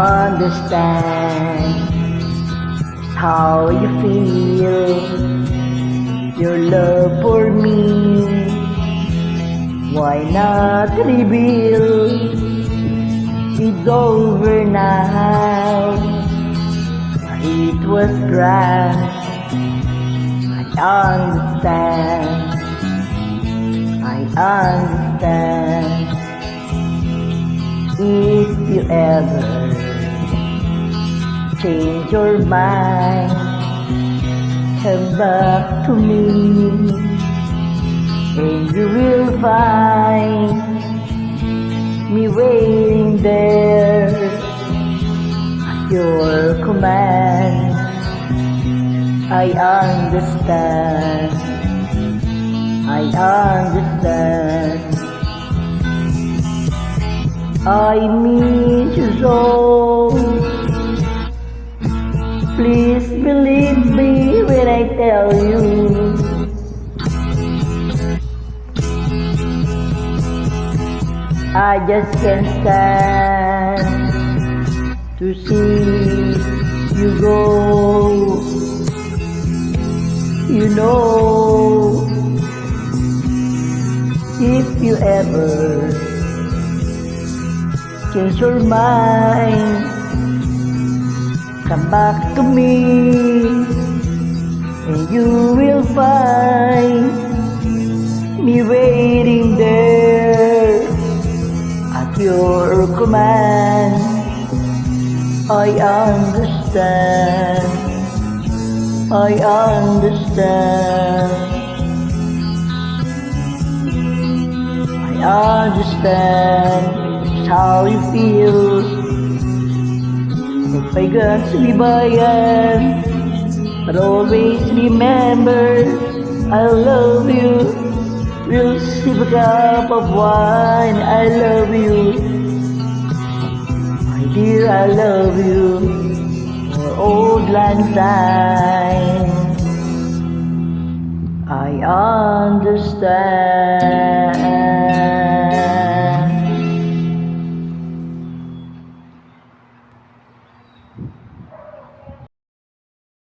understand how you feel. Your love for me, why not reveal? It's over now. It was grand. I understand. I understand. If you ever change your mind, come back to me, and you will find me waiting there at your command. I understand. I understand. I miss you so. Please believe me when I tell you. I just can't stand to see you go. You know, if you ever change your mind, come back to me, and you will find me waiting there at your command. I understand. I understand. I understand how you feel. If I got to be bayan, but always remember I love you. We'll sip a cup of wine. I love you, my dear. I love you. For old lang syne. I understand.